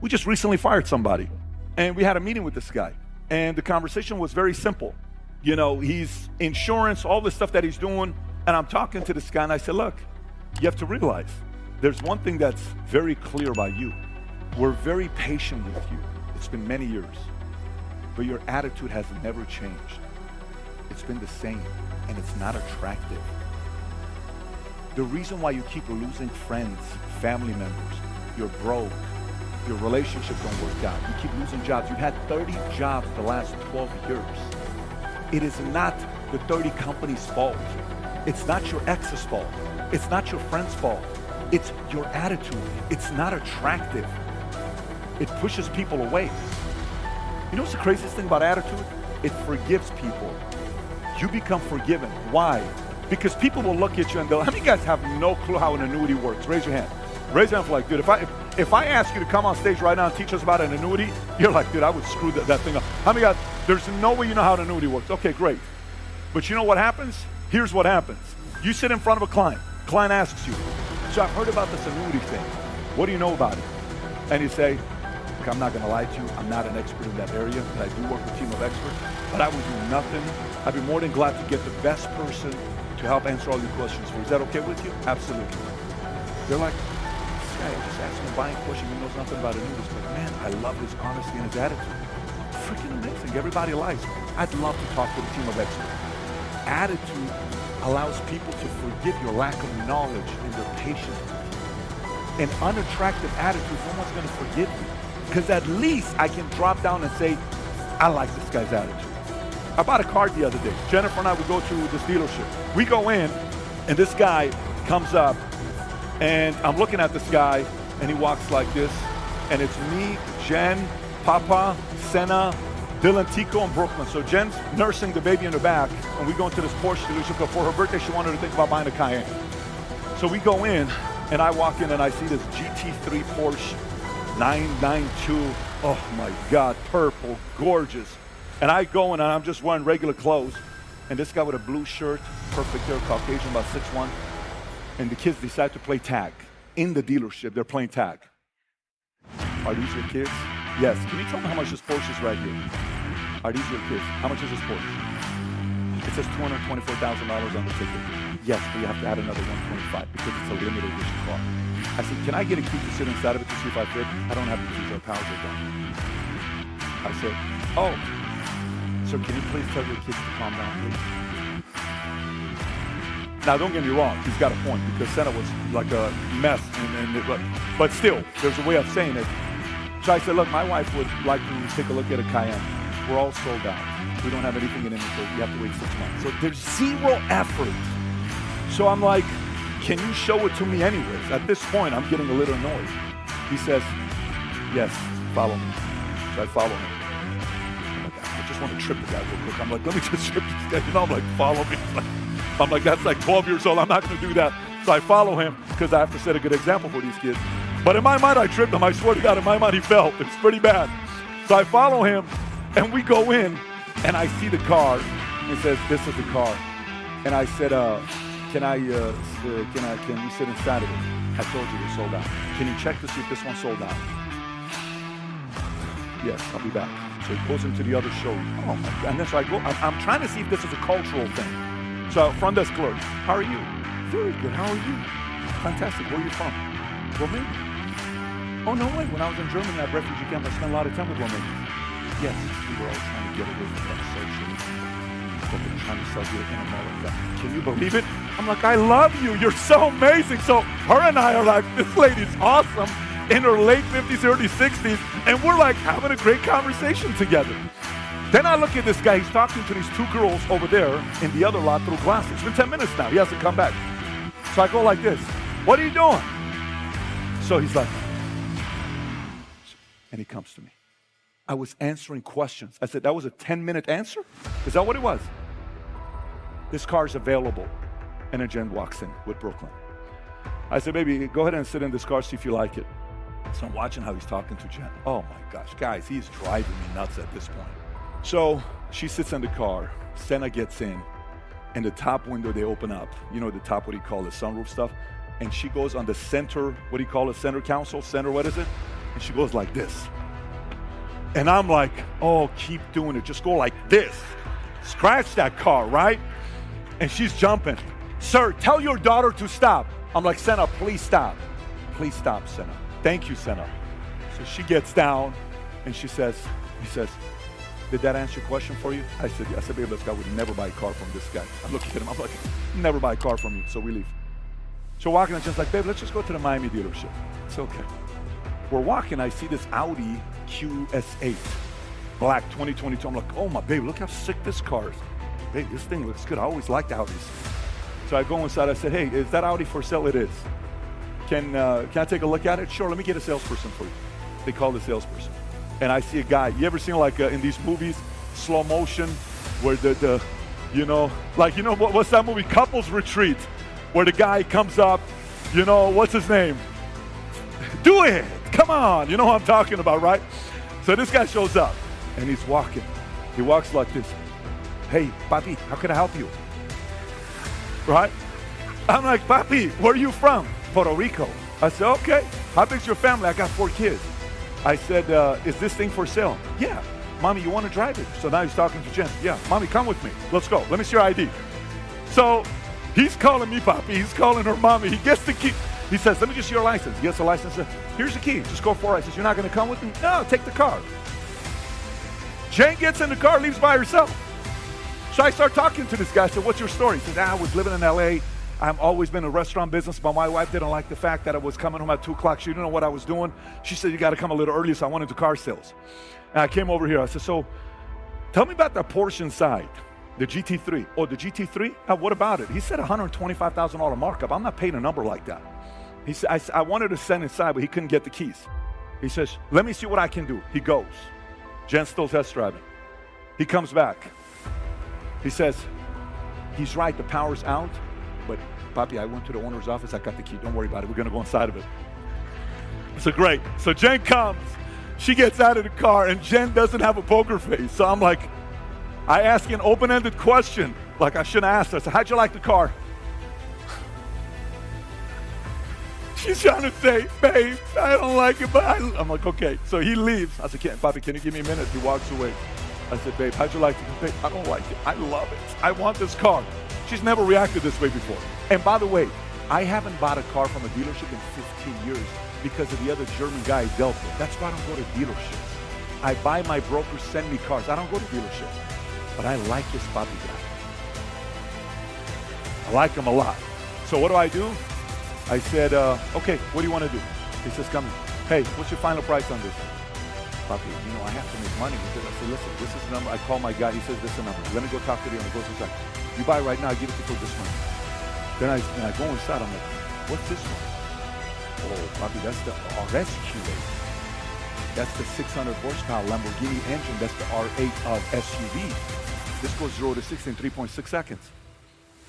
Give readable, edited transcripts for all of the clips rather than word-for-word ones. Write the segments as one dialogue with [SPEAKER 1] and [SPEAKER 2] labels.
[SPEAKER 1] We just recently fired somebody, and we had a meeting with this guy, and the conversation was very simple. You know, he's insurance, all the stuff that he's doing, and I'm talking to this guy, and I said, look, you have to realize there's one thing that's very clear about you. We're very patient with you. It's been many years, but your attitude has never changed. It's been the same, and it's not attractive. The reason why you keep losing friends, family members, you're broke, your relationship don't work out, you keep losing jobs. You've had 30 jobs the last 12 years. It is not the 30 companies' fault. It's not your ex's fault. It's not your friend's fault. It's your attitude. It's not attractive. It pushes people away. You know what's the craziest thing about attitude? It forgives people. You become forgiven. Why? Because people will look at you and go, how many guys have no clue how an annuity works? Raise your hand. Raise your hand for like, dude, if I ask you to come on stage right now and teach us about an annuity, you're like, dude, I would screw that thing up. How many guys, there's no way you know how an annuity works. Okay, great. But you know what happens? Here's what happens. You sit in front of a client. Client asks you, so I've heard about this annuity thing. What do you know about it? And you say, look, I'm not gonna lie to you. I'm not an expert in that area, but I do work with a team of experts. But I would do nothing. I'd be more than glad to get the best person to help answer all your questions for you. Is that okay with you? Absolutely. They're like, this guy just asked me a buying question. He knows nothing about annuities. But man, I love his honesty and his attitude. Freaking amazing. Everybody likes him. I'd love to talk to the team of experts. Attitude allows people to forgive your lack of knowledge and their patience. An unattractive attitude, no one's going to forgive you. Because at least I can drop down and say, I like this guy's attitude. I bought a car the other day. Jennifer and I would go to this dealership. We go in, and this guy comes up, and I'm looking at this guy, and he walks like this, and it's me, Jen, Papa, Senna, Dylan, Tico, and Brooklyn. So Jen's nursing the baby in the back, and we go into this Porsche dealership. For her birthday, she wanted to think about buying a Cayenne. So we go in, and I walk in, and I see this GT3 Porsche 992. Oh my God, purple, gorgeous. And I go in, and I'm just wearing regular clothes, and this guy with a blue shirt, perfect hair, Caucasian, about 6'1", and the kids decide to play tag. In the dealership, they're playing tag. Are these your kids? Yes. Can you tell me how much this Porsche is right here? Are these your kids? How much is this Porsche? It says $224,000 on the ticket. Yes, but you have to add another $125 because it's a limited edition car. I said, can I get a key to sit inside of it to see if I fit? I don't have the keys, our powers are gone. I said, oh, so can you please tell your kids to calm down, please? Now, don't get me wrong, he's got a point because Senna was like a mess, but still, there's a way of saying it. So I said, look, my wife would like to take a look at a Cayenne. We're all sold out. We don't have anything in inventory. You have to wait 6 months. So there's zero effort. So I'm like, can you show it to me anyways? At this point, I'm getting a little annoyed. He says, yes, follow me. So I follow him. I'm like, I just want to trip the guy real quick. I'm like, let me just trip this guy. You know, I'm like, follow me. I'm like, that's like 12 years old. I'm not going to do that. So I follow him because I have to set a good example for these kids. But in my mind, I tripped him. I swear to God, in my mind, he fell. It's pretty bad. So I follow him, and we go in, and I see the car. It says, this is the car. And I said, can we sit inside of it? I told you they're sold out. Can you check to see if this one's sold out? Yes, I'll be back. So he goes into the other showroom. Oh my God. And then so I go, I'm trying to see if this is a cultural thing. So front desk clerk, how are you? Very good, how are you? Fantastic, where are you from? Romania. Oh no way, when I was in Germany at refugee camp, I spent a lot of time with Romanians. Yes, we were all trying to get away from that socialism. What they're trying to sell here in America. Can you believe it? I'm like, I love you, you're so amazing. So her and I are like, this lady's awesome, in her late 50s, early 60s, and we're like having a great conversation together. Then I look at this guy, he's talking to these two girls over there in the other lot through glasses. It's been 10 minutes now, he hasn't come back. So I go like this, what are you doing? So he's like, and he comes to me. I was answering questions. I said, that was a 10-minute answer? Is that what it was? This car is available. And then Jen walks in with Brooklyn. I said, baby, go ahead and sit in this car, see if you like it. So I'm watching how he's talking to Jen. Oh my gosh, guys, he's driving me nuts at this point. So she sits in the car, Senna gets in, and the top window, they open up. You know the top, what do you call it, sunroof stuff? And she goes on the center, what do you call it, center console? Center, what is it? And she goes like this. And I'm like, oh, keep doing it. Just go like this. Scratch that car, right? And she's jumping. Sir, tell your daughter to stop. I'm like, Senna, please stop. Please stop, Senna. Thank you, Senna. So she gets down and he says, did that answer your question for you? I said, yeah. I said, babe, let's go. I would never buy a car from this guy. I'm looking at him. I'm like, never buy a car from you. So we leave. So we're walking and she's like, babe, let's just go to the Miami dealership. It's okay. We're walking. I see this Audi QS8, black 2022. I'm like, oh my babe, look how sick this car is. Babe, this thing looks good. I always liked Audis. So I go inside. I said, hey, is that Audi for sale? It is. Can I take a look at it? Sure, let me get a salesperson for you. They call the salesperson. And I see a guy. You ever seen like in these movies, slow motion, where what's that movie? Couples Retreat, where the guy comes up, what's his name? Do it. Come on. You know what I'm talking about, right? So this guy shows up and he's walking. He walks like this. Hey, papi, how can I help you? Right? I'm like, papi, where are you from? Puerto Rico. I said, okay. How big's your family? I got 4 kids. I said, is this thing for sale? Yeah. Mommy, you want to drive it? So now he's talking to Jen. Yeah. Mommy, come with me. Let's go. Let me see your ID. So he's calling me papi. He's calling her mommy. He gets the key. He says, let me just see your license. He gets the license. Here's the key. Just go for it. I says, you're not going to come with me? No, take the car. Jen gets in the car, leaves by herself. So I start talking to this guy. I said, what's your story? He says, I was living in L.A. I've always been in the restaurant business, but my wife didn't like the fact that I was coming home at 2 o'clock. She didn't know what I was doing. She said, you got to come a little early, so I went into car sales. And I came over here. I said, so tell me about the Porsche inside, the GT3. Oh, the GT3? What about it? He said $125,000 markup. I'm not paying a number like that. He said, I wanted to send inside, but he couldn't get the keys. He says, let me see what I can do. He goes. Jen's still test driving. He comes back. He says, he's right, the power's out, but papi, I went to the owner's office, I got the key, don't worry about it, we're gonna go inside of it. So great, so Jen comes, she gets out of the car, and Jen doesn't have a poker face, so I'm like, I ask an open-ended question, like I shouldn't ask her. I said, how'd you like the car? She's trying to say, babe, I don't like it, but I'm like, okay. So he leaves. I said, papi, can you give me a minute? He walks away. I said, babe, how'd you like it? Babe, I don't like it. I love it. I want this car. She's never reacted this way before. And by the way, I haven't bought a car from a dealership in 15 years because of the other German guy I dealt with. That's why I don't go to dealerships. I buy my brokers send me cars. I don't go to dealerships. But I like this papi guy. I like him a lot. So what do? I said, okay, what do you want to do? He says, come in. Hey, what's your final price on this? Papi, I have to make money with it. I said, listen, this is the number. I call my guy. He says, this is the number. Let me go talk to the owner. Goes inside. You buy right now, I give it to you for this one. Then I go inside. I'm like, what's this one? Oh, papi, that's the RS Q8. That's the 600 horsepower Lamborghini engine. That's the R8 of SUV. This goes 0 to 60 in 3.6 seconds.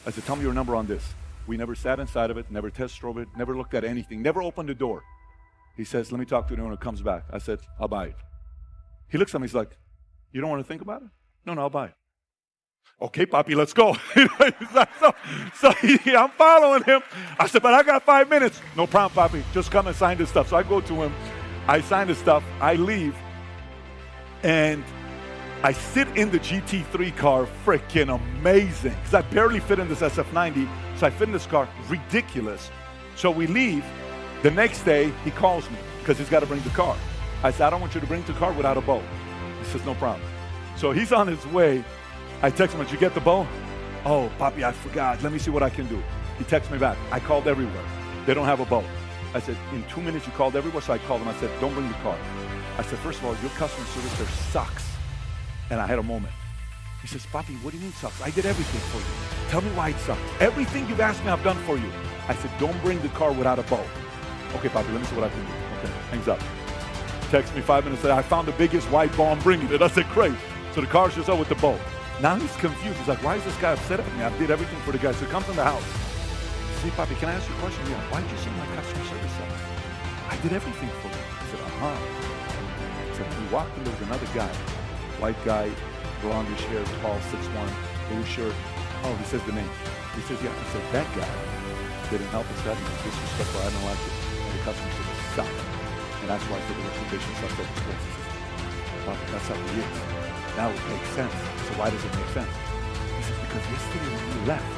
[SPEAKER 1] I said, tell me your number on this. We never sat inside of it, never test drove it, never looked at anything, never opened the door. He says, let me talk to the owner, comes back. I said, I'll buy it. He looks at me, he's like, you don't want to think about it? No, I'll buy it. Okay, papi, let's go. I'm following him. I said, but I got 5 minutes. No problem, papi, just come and sign this stuff. So I go to him, I sign the stuff, I leave, and I sit in the GT3 car, freaking amazing, because I barely fit in this SF90, so I fit in this car, ridiculous. So we leave. The next day, he calls me, because he's got to bring the car. I said, I don't want you to bring the car without a bow. He says, no problem. So he's on his way. I text him, did you get the bow? Oh, papi, I forgot. Let me see what I can do. He texts me back. I called everywhere. They don't have a bow. I said, in 2 minutes you called everywhere? So I called him. I said, don't bring the car. I said, first of all, your customer service there sucks. And I had a moment. He says, papi, what do you mean sucks? I did everything for you. Tell me why it sucks. Everything you've asked me, I've done for you. I said, don't bring the car without a bow. Okay, papi, let me see what I can do. Okay, hangs up. Text me 5 minutes later, I found the biggest white bow, I'm bringing it. I said, great. So the car shows up with the bow. Now he's confused. He's like, why is this guy upset at me? I did everything for the guy. So he comes in the house. See, papi, can I ask you a question? Yeah. Why did you say my customer service sucks? I did everything for you. I said, He said, we walked in, there was another guy. White guy, blondish hair, tall, 6'1", blue shirt. Oh, he says the name. He says, yeah. He said, that guy didn't help us out. He was disrespectful. I don't like it. And the customer service sucked. And that's why I said the reputation stuff that was close. But that's how he is. Now it makes sense. So why does it make sense? He says, because yesterday when you left,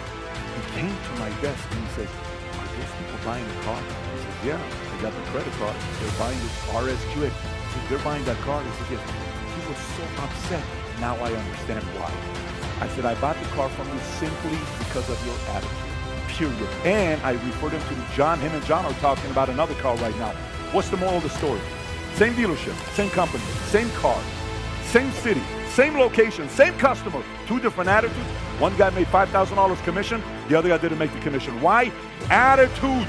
[SPEAKER 1] he came to my desk and he said, are those people buying the car? He says, yeah, they got the credit card. They're buying this RSQ. He said, they're buying that car. He said, yes. He was so upset. Now I understand why. I said, I bought the car from you simply because of your attitude. Period. And I referred him to John. Him and John are talking about another car right now. What's the moral of the story? Same dealership, same company, same car, same city, same location, same customer, two different attitudes. One guy made $5,000 commission, the other guy didn't make the commission. Why? Attitude.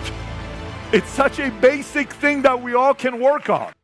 [SPEAKER 1] It's such a basic thing that we all can work on.